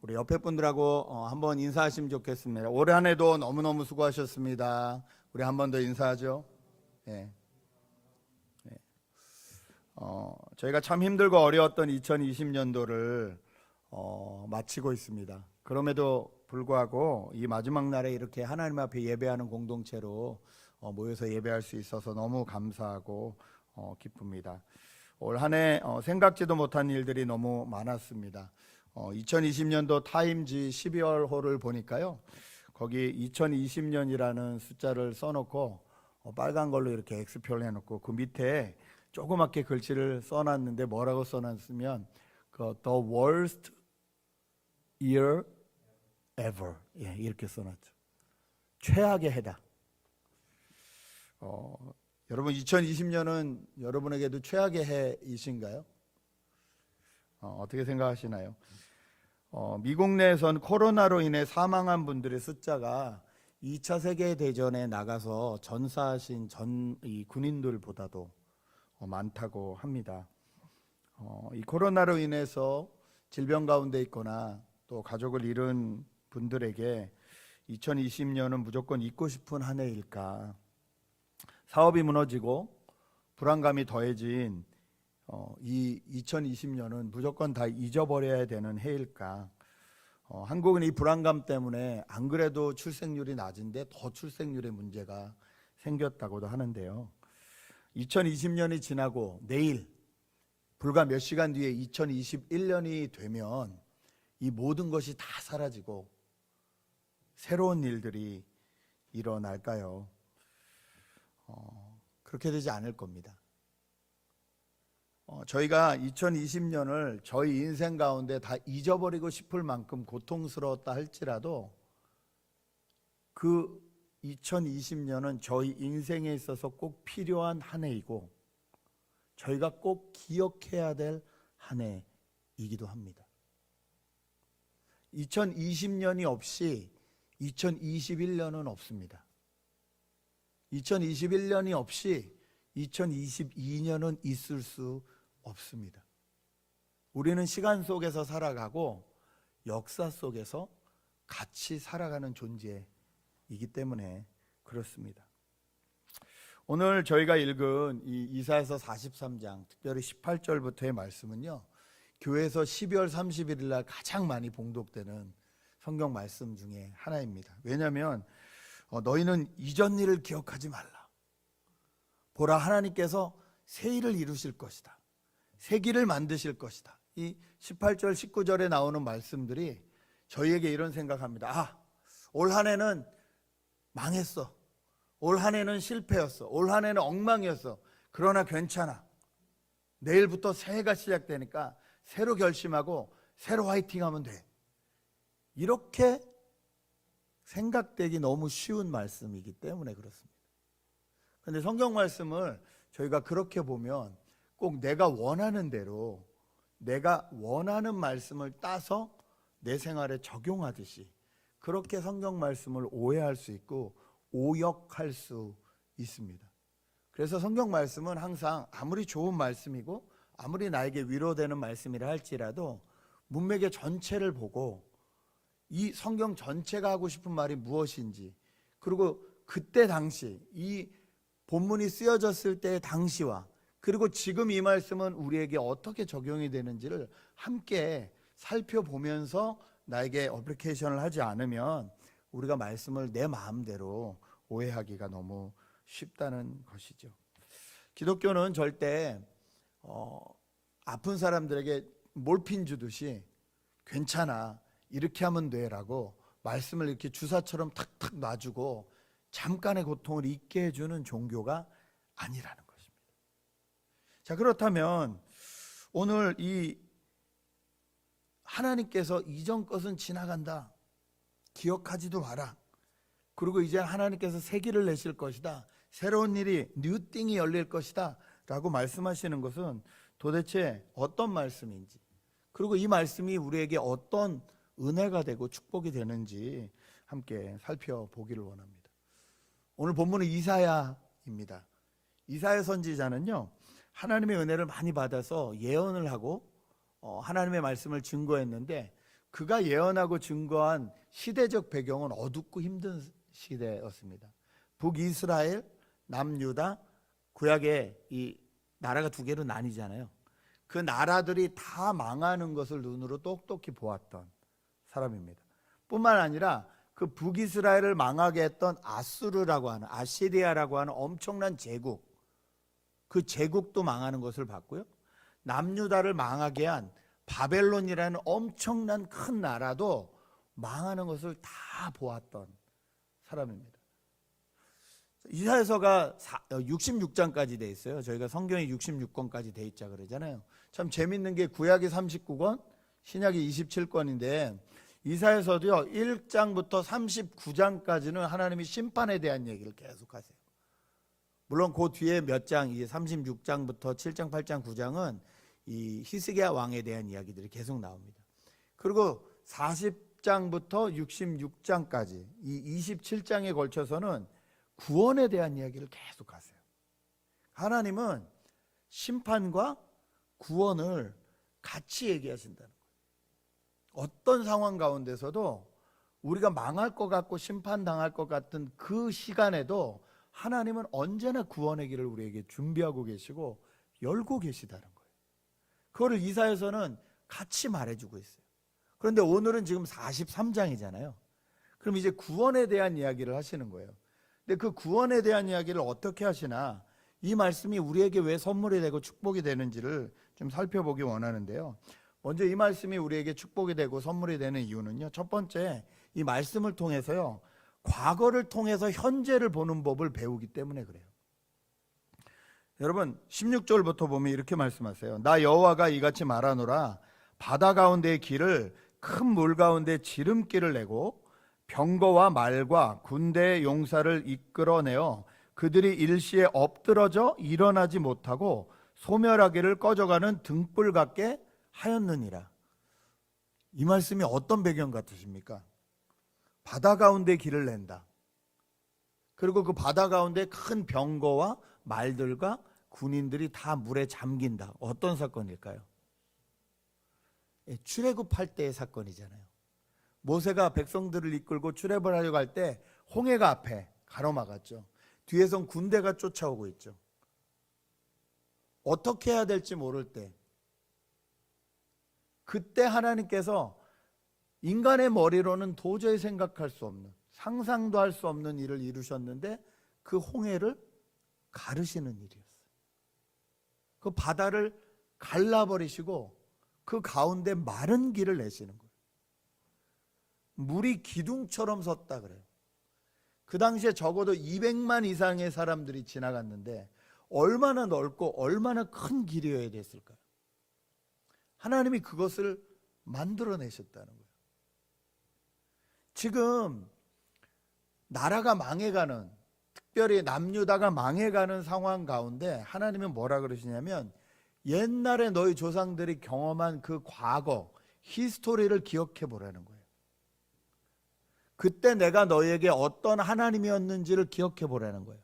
우리 옆에 분들하고 한번 인사하시면 좋겠습니다. 올 한 해도 너무너무 수고하셨습니다. 우리 한 번 더 인사하죠. 예. 저희가 참 힘들고 어려웠던 2020년도를 마치고 있습니다. 그럼에도 불구하고 이 마지막 날에 이렇게 하나님 앞에 예배하는 공동체로 모여서 예배할 수 있어서 너무 감사하고 기쁩니다. 올 한 해 생각지도 못한 일들이 너무 많았습니다. 2020년도 타임지 12월호를 보니까요, 거기 2020년이라는 숫자를 써놓고 빨간 걸로 이렇게 X표를 해놓고 그 밑에 조그맣게 글씨를 써놨는데 뭐라고 써놨으면 The worst year ever, 이렇게 써놨죠. 최악의 해다. 여러분 2020년은 여러분에게도 최악의 해이신가요? 어떻게 생각하시나요? 미국 내에선 코로나로 인해 사망한 분들의 숫자가 2차 세계대전에 나가서 전사하신 이 군인들보다도 많다고 합니다. 이 코로나로 인해서 질병 가운데 있거나 또 가족을 잃은 분들에게 2020년은 무조건 잊고 싶은 한 해일까? 사업이 무너지고 불안감이 더해진 이 2020년은 무조건 다 잊어버려야 되는 해일까? 한국은 이 불안감 때문에 안 그래도 출생률이 낮은데 더 출생률의 문제가 생겼다고도 하는데요. 2020년이 지나고 내일 불과 몇 시간 뒤에 2021년이 되면 이 모든 것이 다 사라지고 새로운 일들이 일어날까요? 그렇게 되지 않을 겁니다. 저희가 2020년을 저희 인생 가운데 다 잊어버리고 싶을 만큼 고통스러웠다 할지라도 그 2020년은 저희 인생에 있어서 꼭 필요한 한 해이고 저희가 꼭 기억해야 될 한 해이기도 합니다. 2020년이 없이 2021년은 없습니다. 2021년이 없이 2022년은 있을 수 없습니다. 우리는 시간 속에서 살아가고 역사 속에서 같이 살아가는 존재이기 때문에 그렇습니다. 오늘 저희가 읽은 이 이사야서 43장, 특별히 18절부터의 말씀은요, 교회에서 12월 31일 날 가장 많이 봉독되는 성경 말씀 중에 하나입니다. 왜냐하면 너희는 이전 일을 기억하지 말라. 보라, 하나님께서 새 일을 이루실 것이다. 새 길을 만드실 것이다. 이 18절, 19절에 나오는 말씀들이 저희에게 이런 생각합니다. 올 한 해는 망했어. 올 한 해는 실패였어. 올 한 해는 엉망이었어. 그러나 괜찮아. 내일부터 새해가 시작되니까 새로 결심하고 새로 화이팅하면 돼. 이렇게 생각되기 너무 쉬운 말씀이기 때문에 그렇습니다. 그런데 성경 말씀을 저희가 그렇게 보면 꼭 내가 원하는 대로 내가 원하는 말씀을 따서 내 생활에 적용하듯이 그렇게 성경 말씀을 오해할 수 있고 오역할 수 있습니다. 그래서 성경 말씀은 항상 아무리 좋은 말씀이고 아무리 나에게 위로되는 말씀이라 할지라도 문맥의 전체를 보고 이 성경 전체가 하고 싶은 말이 무엇인지, 그리고 그때 당시 이 본문이 쓰여졌을 때의 당시와 그리고 지금 이 말씀은 우리에게 어떻게 적용이 되는지를 함께 살펴보면서 나에게 어플리케이션을 하지 않으면 우리가 말씀을 내 마음대로 오해하기가 너무 쉽다는 것이죠. 기독교는 절대 아픈 사람들에게 몰핀 주듯이 괜찮아, 이렇게 하면 돼 라고 말씀을 이렇게 주사처럼 탁탁 놔주고 잠깐의 고통을 잊게 해주는 종교가 아니라는 것입니다. 자, 그렇다면 오늘 이 하나님께서 이전 것은 지나간다, 기억하지도 마라, 그리고 이제 하나님께서 새 길을 내실 것이다, 새로운 일이 뉴띵이 열릴 것이다 라고 말씀하시는 것은 도대체 어떤 말씀인지, 그리고 이 말씀이 우리에게 어떤 은혜가 되고 축복이 되는지 함께 살펴보기를 원합니다. 오늘 본문은 이사야입니다. 이사야 선지자는요, 하나님의 은혜를 많이 받아서 예언을 하고 하나님의 말씀을 증거했는데 그가 예언하고 증거한 시대적 배경은 어둡고 힘든 시대였습니다. 북이스라엘, 남유다, 구약의 이 나라가 두 개로 나뉘잖아요. 그 나라들이 다 망하는 것을 눈으로 똑똑히 보았던 사람입니다. 뿐만 아니라 그 북이스라엘을 망하게 했던 아수르라고 하는, 아시리아라고 하는 엄청난 제국, 그 제국도 망하는 것을 봤고요. 남유다를 망하게 한 바벨론이라는 엄청난 큰 나라도 망하는 것을 다 보았던 사람입니다. 이사야서가 66장까지 돼 있어요. 저희가 성경이 66권까지 돼 있자 그러잖아요. 참 재밌는 게 구약이 39권, 신약이 27권인데 이사야서도요 1장부터 39장까지는 하나님이 심판에 대한 얘기를 계속 하세요. 물론 그 뒤에 몇 장, 이 36장부터 7장, 8장, 9장은 이 히스기야 왕에 대한 이야기들이 계속 나옵니다. 그리고 40장부터 66장까지 이 27장에 걸쳐서는 구원에 대한 이야기를 계속 하세요. 하나님은 심판과 구원을 같이 얘기하신다는 거예요. 어떤 상황 가운데서도 우리가 망할 것 같고 심판당할 것 같은 그 시간에도 하나님은 언제나 구원의 길을 우리에게 준비하고 계시고 열고 계시다는 거예요. 그거를 이사야서는 같이 말해주고 있어요. 그런데 오늘은 지금 43장이잖아요. 그럼 이제 구원에 대한 이야기를 하시는 거예요. 근데 그 구원에 대한 이야기를 어떻게 하시나, 이 말씀이 우리에게 왜 선물이 되고 축복이 되는지를 좀 살펴보기 원하는데요. 먼저 이 말씀이 우리에게 축복이 되고 선물이 되는 이유는요, 첫 번째, 이 말씀을 통해서요, 과거를 통해서 현재를 보는 법을 배우기 때문에 그래요. 여러분 16절부터 보면 이렇게 말씀하세요. 나 여호와가 이같이 말하노라. 바다 가운데의 길을 큰 물 가운데 지름길을 내고 병거와 말과 군대의 용사를 이끌어내어 그들이 일시에 엎드러져 일어나지 못하고 소멸하기를 꺼져가는 등불 같게 하였느니라. 이 말씀이 어떤 배경 같으십니까? 바다 가운데 길을 낸다. 그리고 그 바다 가운데 큰 병거와 말들과 군인들이 다 물에 잠긴다. 어떤 사건일까요? 출애굽할 때의 사건이잖아요. 모세가 백성들을 이끌고 출애굽을 하려고 할 때 홍해가 앞에 가로막았죠. 뒤에선 군대가 쫓아오고 있죠. 어떻게 해야 될지 모를 때, 그때 하나님께서 인간의 머리로는 도저히 생각할 수 없는, 상상도 할 수 없는 일을 이루셨는데 그 홍해를 가르시는 일이었어요. 그 바다를 갈라버리시고 그 가운데 마른 길을 내시는 거예요. 물이 기둥처럼 섰다 그래요. 그 당시에 적어도 200만 이상의 사람들이 지나갔는데 얼마나 넓고 얼마나 큰 길이어야 됐을까요? 하나님이 그것을 만들어내셨다는 거예요. 지금 나라가 망해가는, 특별히 남유다가 망해가는 상황 가운데 하나님은 뭐라 그러시냐면, 옛날에 너희 조상들이 경험한 그 과거 히스토리를 기억해 보라는 거예요. 그때 내가 너희에게 어떤 하나님이었는지를 기억해 보라는 거예요.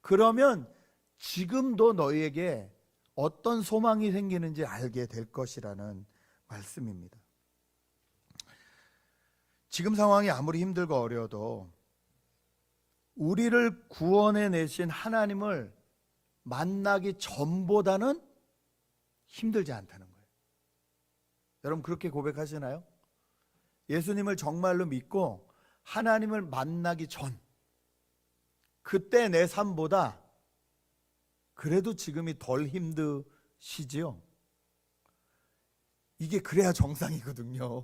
그러면 지금도 너희에게 어떤 소망이 생기는지 알게 될 것이라는 말씀입니다. 지금 상황이 아무리 힘들고 어려워도 우리를 구원해 내신 하나님을 만나기 전보다는 힘들지 않다는 거예요. 여러분 그렇게 고백하시나요? 예수님을 정말로 믿고 하나님을 만나기 전, 그때 내 삶보다 그래도 지금이 덜 힘드시지요? 이게 그래야 정상이거든요.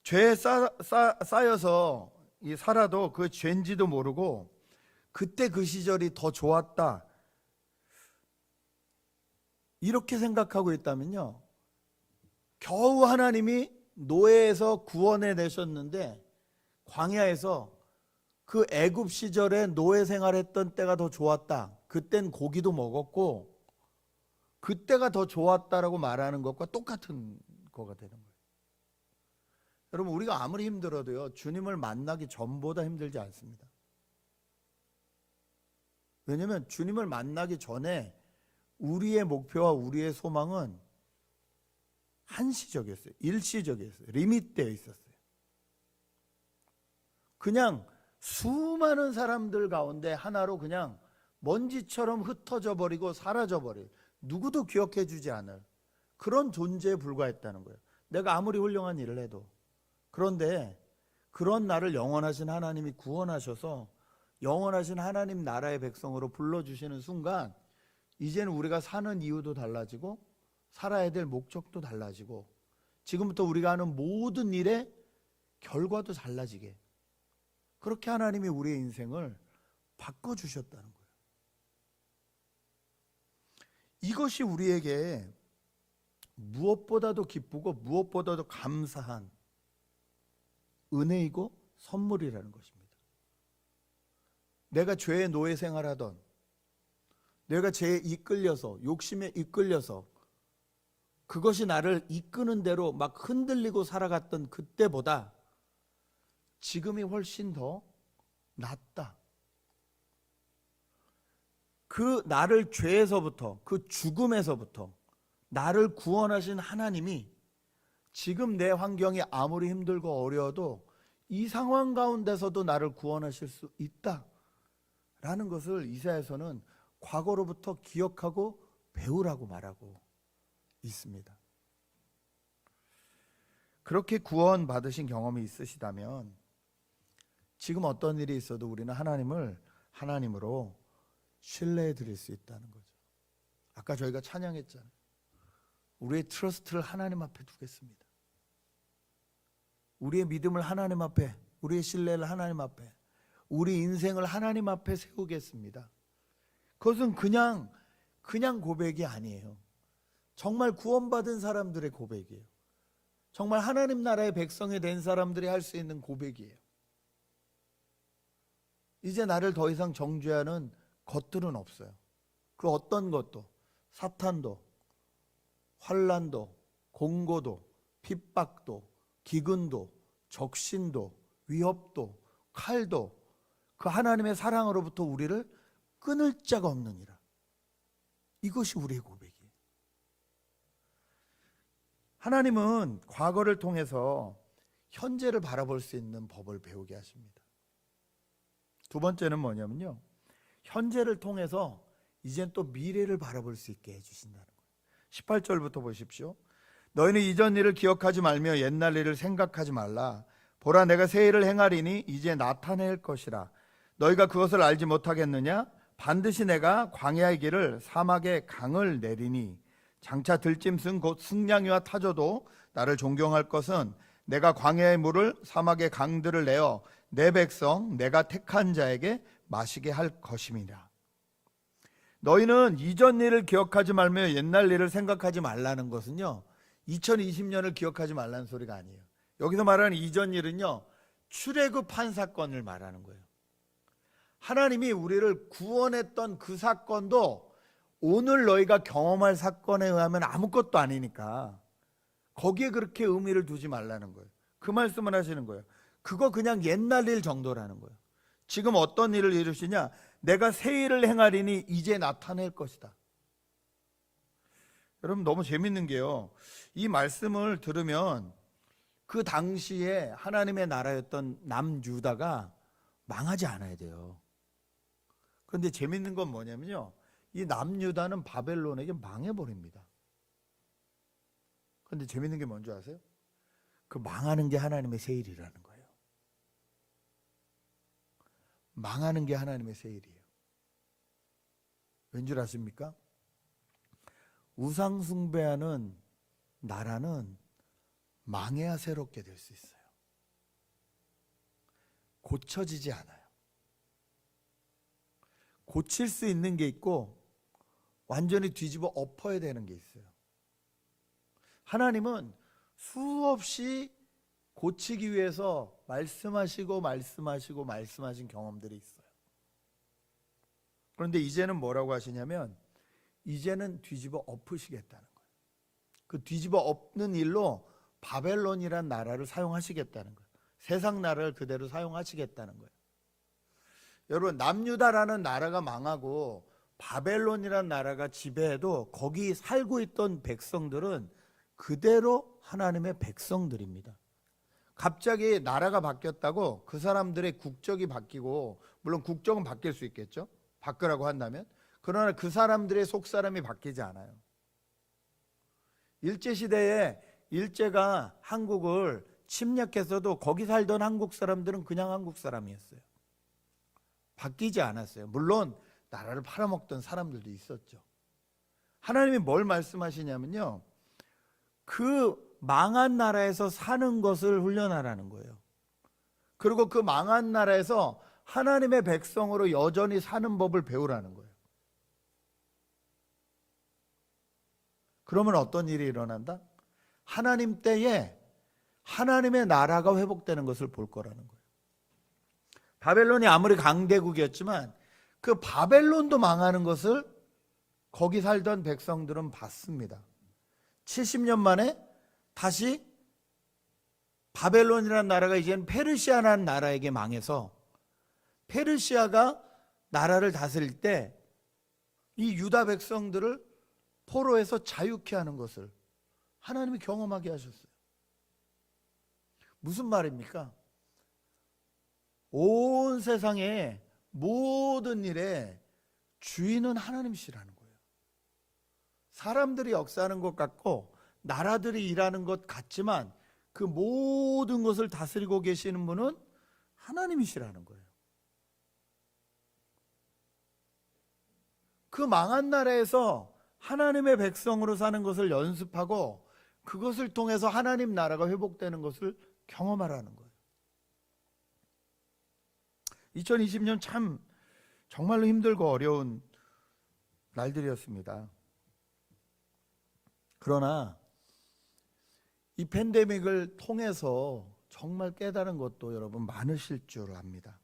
죄에 쌓여서 살아도 그 죄인지도 모르고 그때 그 시절이 더 좋았다, 이렇게 생각하고 있다면요, 겨우 하나님이 노예에서 구원해 내셨는데 광야에서 그 애굽 시절에 노예 생활했던 때가 더 좋았다, 그땐 고기도 먹었고 그때가 더 좋았다라고 말하는 것과 똑같은 거가 되는 거예요. 여러분 우리가 아무리 힘들어도요, 주님을 만나기 전보다 힘들지 않습니다. 왜냐하면 주님을 만나기 전에 우리의 목표와 우리의 소망은 한시적이었어요. 일시적이었어요. 리밋되어 있었어요. 그냥 수많은 사람들 가운데 하나로 그냥 먼지처럼 흩어져 버리고 사라져 버릴, 누구도 기억해 주지 않을 그런 존재에 불과했다는 거예요. 내가 아무리 훌륭한 일을 해도. 그런데 그런 나를 영원하신 하나님이 구원하셔서 영원하신 하나님 나라의 백성으로 불러주시는 순간 이제는 우리가 사는 이유도 달라지고 살아야 될 목적도 달라지고 지금부터 우리가 하는 모든 일의 결과도 달라지게, 그렇게 하나님이 우리의 인생을 바꿔주셨다는 거예요. 이것이 우리에게 무엇보다도 기쁘고 무엇보다도 감사한 은혜이고 선물이라는 것입니다. 내가 죄의 노예 생활하던, 내가 죄에 이끌려서, 욕심에 이끌려서 그것이 나를 이끄는 대로 막 흔들리고 살아갔던 그때보다 지금이 훨씬 더 낫다. 그 나를 죄에서부터, 그 죽음에서부터 나를 구원하신 하나님이 지금 내 환경이 아무리 힘들고 어려워도 이 상황 가운데서도 나를 구원하실 수 있다라는 것을 이사야서는 과거로부터 기억하고 배우라고 말하고 있습니다. 그렇게 구원받으신 경험이 있으시다면 지금 어떤 일이 있어도 우리는 하나님을 하나님으로 신뢰해 드릴 수 있다는 거죠. 아까 저희가 찬양했잖아요. 우리의 트러스트를 하나님 앞에 두겠습니다. 우리의 믿음을 하나님 앞에, 우리의 신뢰를 하나님 앞에, 우리 인생을 하나님 앞에 세우겠습니다. 그것은 그냥 고백이 아니에요. 정말 구원받은 사람들의 고백이에요. 정말 하나님 나라의 백성이 된 사람들이 할 수 있는 고백이에요. 이제 나를 더 이상 정죄하는 것들은 없어요. 그 어떤 것도, 사탄도, 환난도, 공고도, 핍박도, 기근도, 적신도, 위협도, 칼도 그 하나님의 사랑으로부터 우리를 끊을 자가 없느니라. 이것이 우리의 고백이에요. 하나님은 과거를 통해서 현재를 바라볼 수 있는 법을 배우게 하십니다. 두 번째는 뭐냐면요, 현재를 통해서 이젠 또 미래를 바라볼 수 있게 해주신다는 거예요. 18절부터 보십시오. 너희는 이전 일을 기억하지 말며 옛날 일을 생각하지 말라. 보라, 내가 새 일을 행하리니 이제 나타낼 것이라. 너희가 그것을 알지 못하겠느냐? 반드시 내가 광야의 길을 사막의 강을 내리니 장차 들짐승 곧 승냥이와 타조도 나를 존경할 것은 내가 광야의 물을 사막의 강들을 내어 내 백성 내가 택한 자에게 마시게 할 것임이라. 너희는 이전 일을 기억하지 말며 옛날 일을 생각하지 말라는 것은요, 2020년을 기억하지 말라는 소리가 아니에요. 여기서 말하는 이전 일은요, 출애굽한 사건을 말하는 거예요. 하나님이 우리를 구원했던 그 사건도 오늘 너희가 경험할 사건에 의하면 아무것도 아니니까 거기에 그렇게 의미를 두지 말라는 거예요. 그 말씀을 하시는 거예요. 그거 그냥 옛날 일 정도라는 거예요. 지금 어떤 일을 이루시냐? 내가 새 일을 행하리니 이제 나타낼 것이다. 여러분, 너무 재밌는 게요, 이 말씀을 들으면 그 당시에 하나님의 나라였던 남유다가 망하지 않아야 돼요. 그런데 재밌는 건 뭐냐면요, 이 남유다는 바벨론에게 망해버립니다. 그런데 재밌는 게 뭔지 아세요? 그 망하는 게 하나님의 새 일이라는 거예요. 망하는 게 하나님의 새 일이에요. 왠 줄 아십니까? 우상 숭배하는 나라는 망해야 새롭게 될 수 있어요. 고쳐지지 않아요. 고칠 수 있는 게 있고 완전히 뒤집어 엎어야 되는 게 있어요. 하나님은 수없이 고치기 위해서 말씀하신 경험들이 있어요. 그런데 이제는 뭐라고 하시냐면, 이제는 뒤집어 엎으시겠다는 거예요. 그 뒤집어 엎는 일로 바벨론이란 나라를 사용하시겠다는 거예요. 세상 나라를 그대로 사용하시겠다는 거예요. 여러분, 남유다라는 나라가 망하고 바벨론이라는 나라가 지배해도 거기 살고 있던 백성들은 그대로 하나님의 백성들입니다. 갑자기 나라가 바뀌었다고 그 사람들의 국적이 바뀌고, 물론 국적은 바뀔 수 있겠죠, 바꾸라고 한다면. 그러나 그 사람들의 속사람이 바뀌지 않아요. 일제시대에 일제가 한국을 침략했어도 거기 살던 한국 사람들은 그냥 한국 사람이었어요. 바뀌지 않았어요. 물론 나라를 팔아먹던 사람들도 있었죠. 하나님이 뭘 말씀하시냐면요, 그 망한 나라에서 사는 것을 훈련하라는 거예요. 그리고 그 망한 나라에서 하나님의 백성으로 여전히 사는 법을 배우라는 거예요. 그러면 어떤 일이 일어난다? 하나님 때에 하나님의 나라가 회복되는 것을 볼 거라는 거예요. 바벨론이 아무리 강대국이었지만 그 바벨론도 망하는 것을 거기 살던 백성들은 봤습니다. 70년 만에 다시 바벨론이라는 나라가 이제는 페르시아라는 나라에게 망해서 페르시아가 나라를 다스릴 때 이 유다 백성들을 포로에서 자유케 하는 것을 하나님이 경험하게 하셨어요. 무슨 말입니까? 온 세상의 모든 일의 주인은 하나님이시라는 거예요. 사람들이 역사하는 것 같고 나라들이 일하는 것 같지만 그 모든 것을 다스리고 계시는 분은 하나님이시라는 거예요. 그 망한 나라에서 하나님의 백성으로 사는 것을 연습하고 그것을 통해서 하나님 나라가 회복되는 것을 경험하라는 거예요. 2020년 참 정말로 힘들고 어려운 날들이었습니다. 그러나 이 팬데믹을 통해서 정말 깨달은 것도 여러분 많으실 줄 압니다.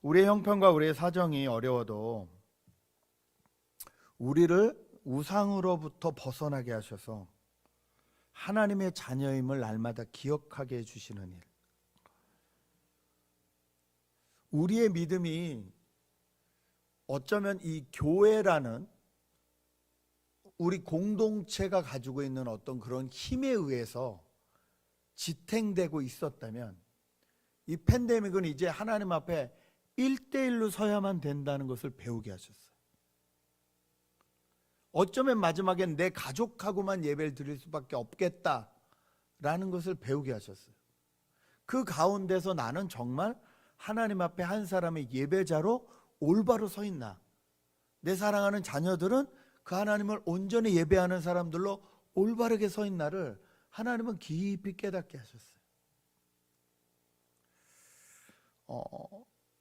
우리의 형편과 우리의 사정이 어려워도 우리를 우상으로부터 벗어나게 하셔서 하나님의 자녀임을 날마다 기억하게 해주시는 일. 우리의 믿음이 어쩌면 이 교회라는 우리 공동체가 가지고 있는 어떤 그런 힘에 의해서 지탱되고 있었다면 이 팬데믹은 이제 하나님 앞에 1대1로 서야만 된다는 것을 배우게 하셨어요. 어쩌면 마지막엔 내 가족하고만 예배를 드릴 수밖에 없겠다라는 것을 배우게 하셨어요. 그 가운데서 나는 정말 하나님 앞에 한 사람의 예배자로 올바로 서 있나, 내 사랑하는 자녀들은 그 하나님을 온전히 예배하는 사람들로 올바르게 서 있나를 하나님은 깊이 깨닫게 하셨어요.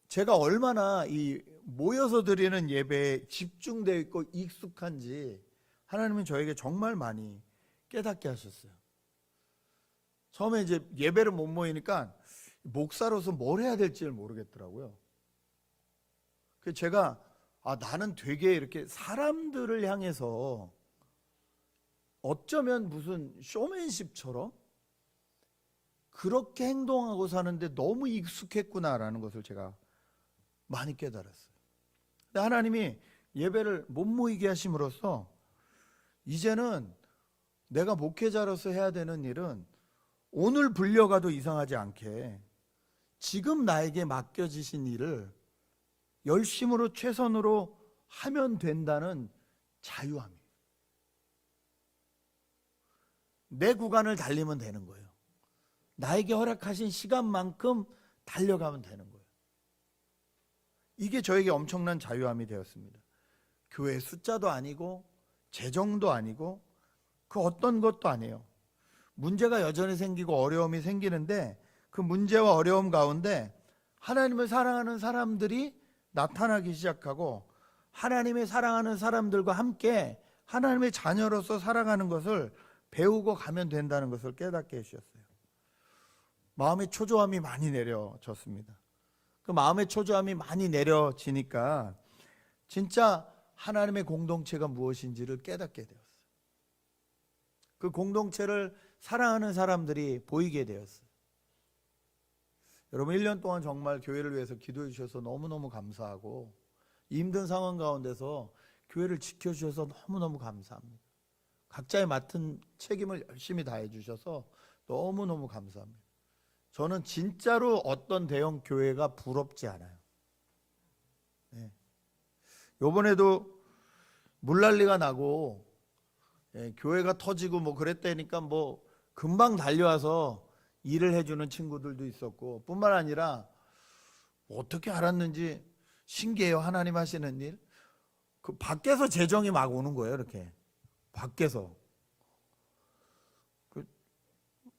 제가 얼마나 이 모여서 드리는 예배에 집중되어 있고 익숙한지 하나님은 저에게 정말 많이 깨닫게 하셨어요. 처음에 이제 예배를 못 모이니까 목사로서 뭘 해야 될지를 모르겠더라고요. 그래서 제가 나는 되게 이렇게 사람들을 향해서 어쩌면 무슨 쇼맨십처럼 그렇게 행동하고 사는데 너무 익숙했구나라는 것을 제가 많이 깨달았어요. 근데 하나님이 예배를 못 모이게 하심으로써 이제는 내가 목회자로서 해야 되는 일은 오늘 불려가도 이상하지 않게 지금 나에게 맡겨지신 일을 열심으로 최선으로 하면 된다는 자유함이에요. 내 구간을 달리면 되는 거예요. 나에게 허락하신 시간만큼 달려가면 되는 거예요. 이게 저에게 엄청난 자유함이 되었습니다. 교회 숫자도 아니고 재정도 아니고 그 어떤 것도 아니에요. 문제가 여전히 생기고 어려움이 생기는데 그 문제와 어려움 가운데 하나님을 사랑하는 사람들이 나타나기 시작하고 하나님의 사랑하는 사람들과 함께 하나님의 자녀로서 살아가는 것을 배우고 가면 된다는 것을 깨닫게 해주셨어요. 마음의 초조함이 많이 내려졌습니다. 그 마음의 초조함이 많이 내려지니까 진짜 하나님의 공동체가 무엇인지를 깨닫게 되었어요. 그 공동체를 사랑하는 사람들이 보이게 되었어요. 여러분 1년 동안 정말 교회를 위해서 기도해 주셔서 너무너무 감사하고 이 힘든 상황 가운데서 교회를 지켜주셔서 너무너무 감사합니다. 각자의 맡은 책임을 열심히 다해 주셔서 너무너무 감사합니다. 저는 진짜로 어떤 대형 교회가 부럽지 않아요. 네. 요번에도 물난리가 나고 교회가 터지고 뭐 그랬다니까 뭐 금방 달려와서 일을 해주는 친구들도 있었고, 뿐만 아니라 어떻게 알았는지 신기해요. 하나님 하시는 일. 그 밖에서 재정이 막 오는 거예요. 이렇게 밖에서.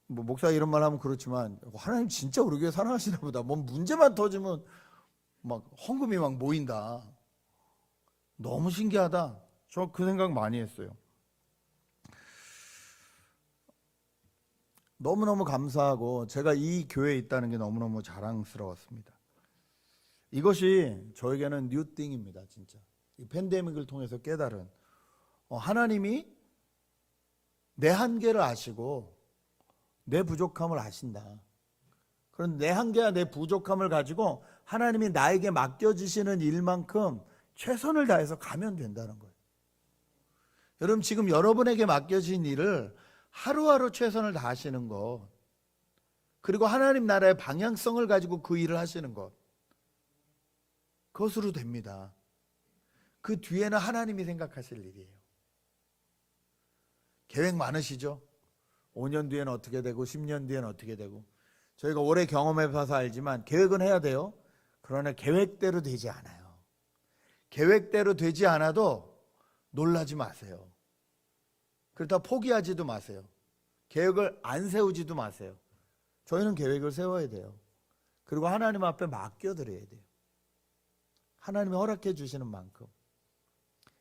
뭐 목사 이런 말 하면 그렇지만 하나님 진짜 우리 교회 사랑하시나 보다. 뭐 문제만 터지면 막 헌금이 막 모인다. 너무 신기하다. 저 그 생각 많이 했어요. 너무너무 감사하고 제가 이 교회에 있다는 게 너무너무 자랑스러웠습니다. 이것이 저에게는 뉴띵입니다. 진짜 이 팬데믹을 통해서 깨달은 하나님이 내 한계를 아시고 내 부족함을 아신다. 그런 내 한계와 내 부족함을 가지고 하나님이 나에게 맡겨주시는 일만큼 최선을 다해서 가면 된다는 거예요. 여러분 지금 여러분에게 맡겨진 일을 하루하루 최선을 다하시는 것, 그리고 하나님 나라의 방향성을 가지고 그 일을 하시는 것, 그것으로 됩니다. 그 뒤에는 하나님이 생각하실 일이에요. 계획 많으시죠? 5년 뒤에는 어떻게 되고 10년 뒤에는 어떻게 되고. 저희가 오래 경험해봐서 알지만 계획은 해야 돼요. 그러나 계획대로 되지 않아요. 계획대로 되지 않아도 놀라지 마세요. 그렇다고 포기하지도 마세요. 계획을 안 세우지도 마세요. 저희는 계획을 세워야 돼요. 그리고 하나님 앞에 맡겨드려야 돼요. 하나님이 허락해 주시는 만큼,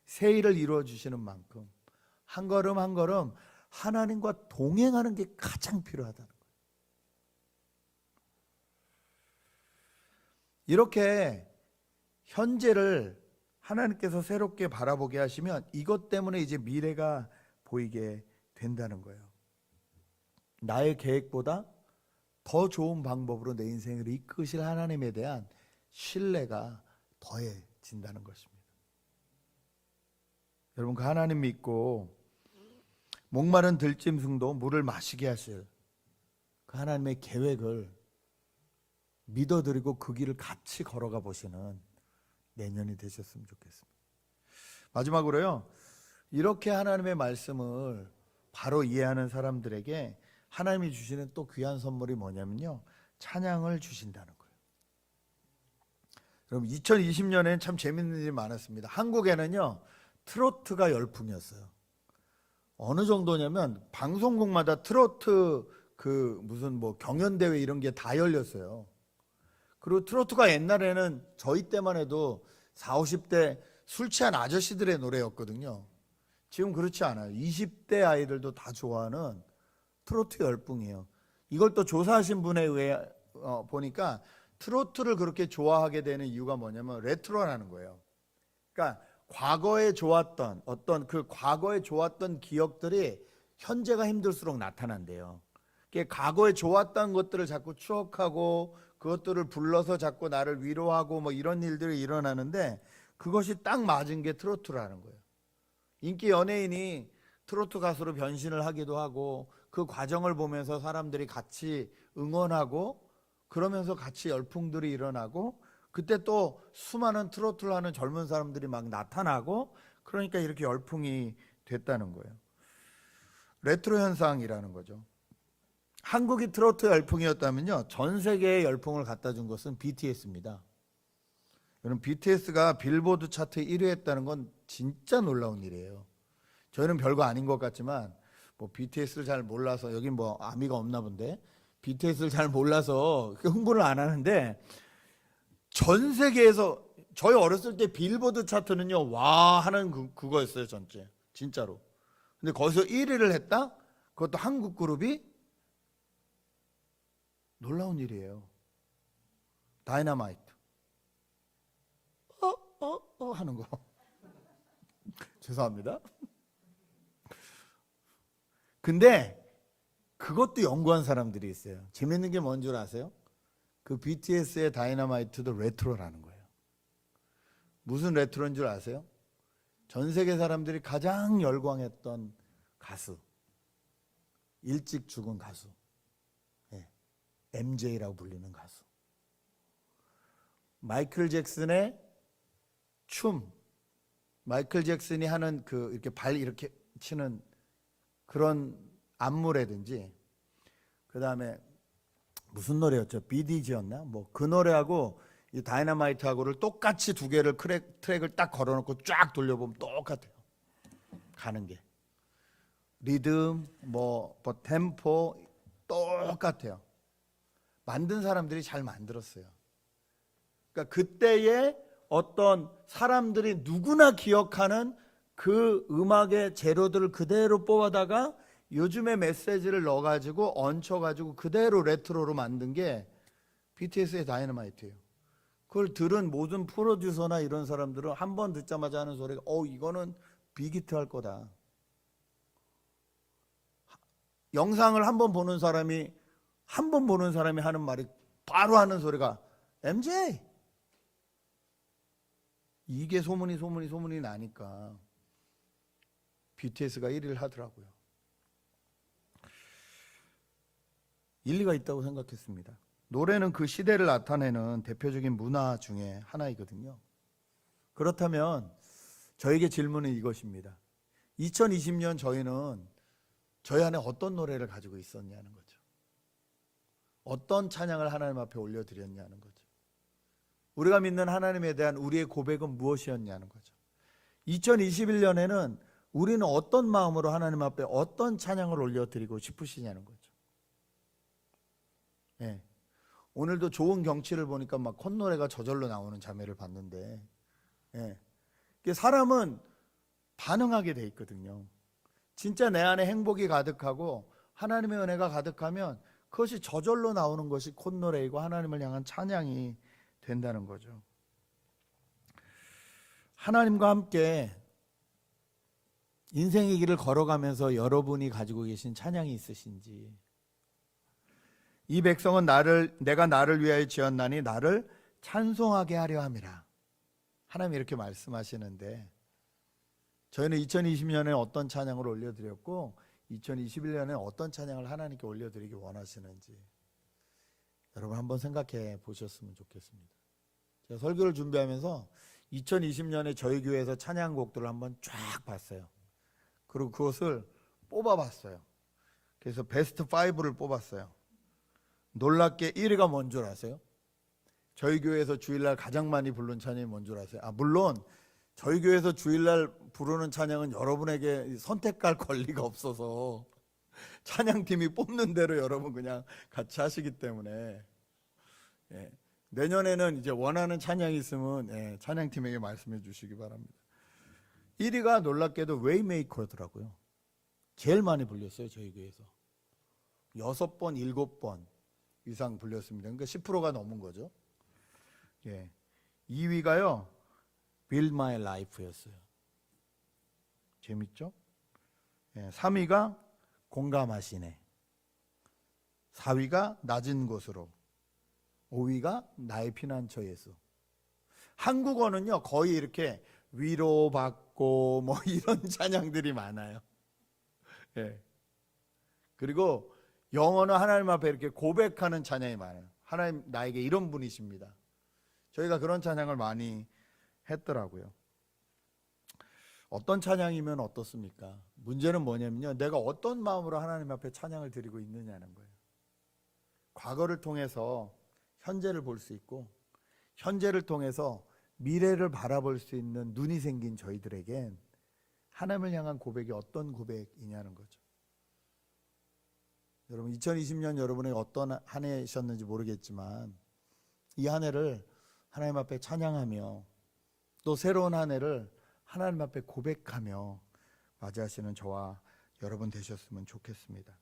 새 일을 이루어 주시는 만큼 한 걸음 한 걸음 하나님과 동행하는 게 가장 필요하다는 거예요. 이렇게 현재를 하나님께서 새롭게 바라보게 하시면 이것 때문에 이제 미래가 보이게 된다는 거예요. 나의 계획보다 더 좋은 방법으로 내 인생을 이끄실 하나님에 대한 신뢰가 더해진다는 것입니다. 여러분 그 하나님 믿고 목마른 들짐승도 물을 마시게 하실 그 하나님의 계획을 믿어드리고 그 길을 같이 걸어가 보시는 내년이 되셨으면 좋겠습니다. 마지막으로요, 이렇게 하나님의 말씀을 바로 이해하는 사람들에게 하나님이 주시는 또 귀한 선물이 뭐냐면요, 찬양을 주신다는 거예요. 여러분 2020년에는 참 재밌는 일이 많았습니다. 한국에는요 트로트가 열풍이었어요. 어느 정도냐면 방송국마다 트로트 그 무슨 뭐 경연대회 이런 게 다 열렸어요. 그리고 트로트가 옛날에는 저희 때만 해도 40, 50대 술 취한 아저씨들의 노래였거든요. 지금 그렇지 않아요. 20대 아이들도 다 좋아하는 트로트 열풍이에요. 이걸 또 조사하신 분에 의해 보니까 트로트를 그렇게 좋아하게 되는 이유가 뭐냐면 레트로라는 거예요. 그러니까 과거에 좋았던 어떤 그 과거에 좋았던 기억들이 현재가 힘들수록 나타난대요. 과거에 좋았던 것들을 자꾸 추억하고 그것들을 불러서 자꾸 나를 위로하고 뭐 이런 일들이 일어나는데, 그것이 딱 맞은 게 트로트라는 거예요. 인기 연예인이 트로트 가수로 변신을 하기도 하고 그 과정을 보면서 사람들이 같이 응원하고 그러면서 같이 열풍들이 일어나고, 그때 또 수많은 트로트를 하는 젊은 사람들이 막 나타나고, 그러니까 이렇게 열풍이 됐다는 거예요. 레트로 현상이라는 거죠. 한국이 트로트 열풍이었다면요, 전 세계에 열풍을 갖다 준 것은 BTS입니다. 여러분 BTS가 빌보드 차트 1위 했다는 건 진짜 놀라운 일이에요. 저희는 별거 아닌 것 같지만 뭐 BTS를 잘 몰라서, 여긴 뭐 아미가 없나 본데 BTS를 잘 몰라서 흥분을 안 하는데, 전 세계에서 저희 어렸을 때 빌보드 차트는요 와 하는 그거였어요. 전체 진짜로. 근데 거기서 1위를 했다? 그것도 한국 그룹이? 놀라운 일이에요. 다이너마이트 하는 거 죄송합니다. 근데 그것도 연구한 사람들이 있어요. 재밌는 게 뭔 줄 아세요? 그 BTS의 다이너마이트도 레트로라는 거예요. 무슨 레트로인 줄 아세요? 전 세계 사람들이 가장 열광했던 가수, 일찍 죽은 가수, MJ라고 불리는 가수. 마이클 잭슨의 춤, 마이클 잭슨이 하는 그 이렇게 발 이렇게 치는 그런 안무라든지, 그 다음에 무슨 노래였죠? 비디지였나? 뭐 그 노래하고 이 다이너마이트하고를 똑같이 두 개를 트랙을 딱 걸어놓고 쫙 돌려보면 똑같아요. 가는 게 리듬, 뭐 템포 똑같아요. 만든 사람들이 잘 만들었어요. 그러니까 그때의 어떤 사람들이 누구나 기억하는 그 음악의 재료들을 그대로 뽑아다가 요즘의 메시지를 넣어가지고 얹혀가지고 그대로 레트로로 만든 게 BTS의 다이너마이트예요. 그걸 들은 모든 프로듀서나 이런 사람들은 한 번 듣자마자 하는 소리가 이거는 빅히트 할 거다. 영상을 한 번 보는 사람이 하는 말이 바로 하는 소리가 MJ! 이게 소문이 나니까 BTS가 1위를 하더라고요. 일리가 있다고 생각했습니다. 노래는 그 시대를 나타내는 대표적인 문화 중에 하나이거든요. 그렇다면 저에게 질문은 이것입니다. 2020년 저희는 저희 안에 어떤 노래를 가지고 있었냐는 거죠. 어떤 찬양을 하나님 앞에 올려드렸냐는 거죠. 우리가 믿는 하나님에 대한 우리의 고백은 무엇이었냐는 거죠. 2021년에는 우리는 어떤 마음으로 하나님 앞에 어떤 찬양을 올려드리고 싶으시냐는 거죠. 예. 오늘도 좋은 경치를 보니까 막 콧노래가 저절로 나오는 자매를 봤는데, 사람은 반응하게 돼 있거든요. 진짜 내 안에 행복이 가득하고 하나님의 은혜가 가득하면 그것이 저절로 나오는 것이 콧노래이고 하나님을 향한 찬양이 된다는 거죠. 하나님과 함께 인생의 길을 걸어가면서 여러분이 가지고 계신 찬양이 있으신지, 이 백성은 내가 나를 위하여 지었나니 나를 찬송하게 하려 함이라. 하나님이 이렇게 말씀하시는데, 저희는 2020년에 어떤 찬양을 올려드렸고 2021년에 어떤 찬양을 하나님께 올려드리기 원하시는지 여러분 한번 생각해 보셨으면 좋겠습니다. 제가 설교를 준비하면서 2020년에 저희 교회에서 찬양곡들을 한번 쫙 봤어요. 그리고 그것을 뽑아봤어요. 그래서 베스트 5를 뽑았어요. 놀랍게 1위가 뭔 줄 아세요? 저희 교회에서 주일날 가장 많이 부른 찬양이 뭔 줄 아세요? 물론 저희 교회에서 주일날 부르는 찬양은 여러분에게 선택할 권리가 없어서 찬양팀이 뽑는 대로 여러분 그냥 같이 하시기 때문에, 내년에는 이제 원하는 찬양이 있으면 찬양팀에게 말씀해 주시기 바랍니다. 1위가 놀랍게도 웨이메이커더라고요. 제일 많이 불렸어요. 저희 교회에서 6번, 7번 이상 불렸습니다. 그러니까 10%가 넘은 거죠. 2위가요 Build My Life였어요. 재밌죠? 3위가 공감하시네. 4위가 낮은 곳으로. 5위가 나의 피난처 예수. 한국어는요 거의 이렇게 위로받고 뭐 이런 찬양들이 많아요. 그리고 영어는 하나님 앞에 이렇게 고백하는 찬양이 많아요. 하나님 나에게 이런 분이십니다. 저희가 그런 찬양을 많이 했더라고요. 어떤 찬양이면 어떻습니까? 문제는 뭐냐면요, 내가 어떤 마음으로 하나님 앞에 찬양을 드리고 있느냐는 거예요. 과거를 통해서 현재를 볼 수 있고 현재를 통해서 미래를 바라볼 수 있는 눈이 생긴 저희들에겐 하나님을 향한 고백이 어떤 고백이냐는 거죠. 여러분 2020년 여러분에게 어떤 한 해이셨는지 모르겠지만 이 한 해를 하나님 앞에 찬양하며 또 새로운 한 해를 하나님 앞에 고백하며 맞이하시는 저와 여러분 되셨으면 좋겠습니다.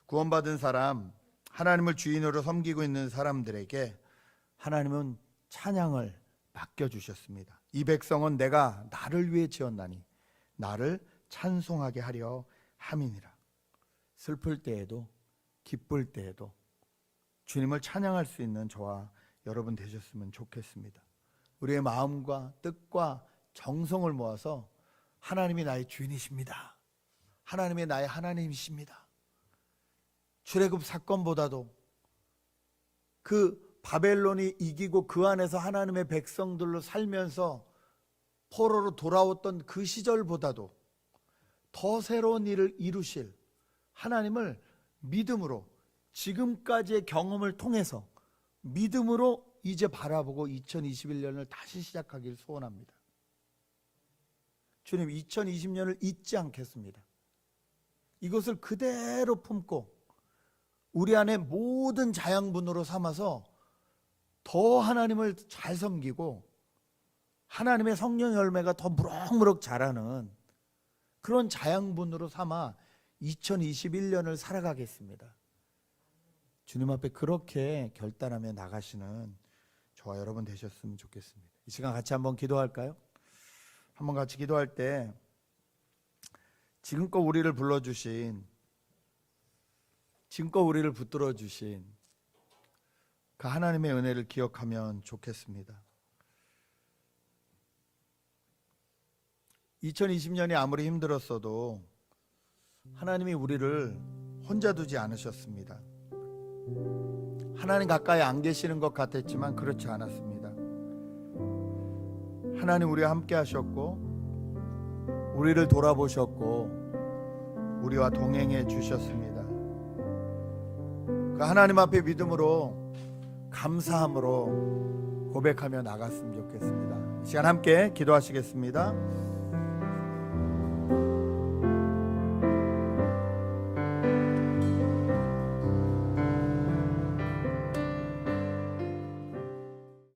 구원받은 사람, 하나님을 주인으로 섬기고 있는 사람들에게 하나님은 찬양을 맡겨주셨습니다. 이 백성은 내가 나를 위해 지었나니 나를 찬송하게 하려 함이니라. 슬플 때에도 기쁠 때에도 주님을 찬양할 수 있는 저와 여러분 되셨으면 좋겠습니다. 우리의 마음과 뜻과 정성을 모아서 하나님이 나의 주인이십니다. 하나님이 나의 하나님이십니다. 출애굽 사건보다도 그 바벨론이 이기고 그 안에서 하나님의 백성들로 살면서 포로로 돌아왔던 그 시절보다도 더 새로운 일을 이루실 하나님을 믿음으로, 지금까지의 경험을 통해서 믿음으로 이제 바라보고 2021년을 다시 시작하기를 소원합니다. 주님, 2020년을 잊지 않겠습니다. 이것을 그대로 품고 우리 안에 모든 자양분으로 삼아서 더 하나님을 잘 섬기고 하나님의 성령 열매가 더 무럭무럭 자라는 그런 자양분으로 삼아 2021년을 살아가겠습니다. 주님 앞에 그렇게 결단하며 나가시는 저와 여러분 되셨으면 좋겠습니다. 이 시간 같이 한번 기도할까요? 한번 같이 기도할 때 지금껏 우리를 불러주신, 지금껏 우리를 붙들어 주신 그 하나님의 은혜를 기억하면 좋겠습니다. 2020년이 아무리 힘들었어도 하나님이 우리를 혼자 두지 않으셨습니다. 하나님 가까이 안 계시는 것 같았지만 그렇지 않았습니다. 하나님 우리와 함께 하셨고 우리를 돌아보셨고 우리와 동행해 주셨습니다. 그 하나님 앞에 믿음으로, 감사함으로 고백하며 나갔으면 좋겠습니다. 이 시간 함께 기도하시겠습니다.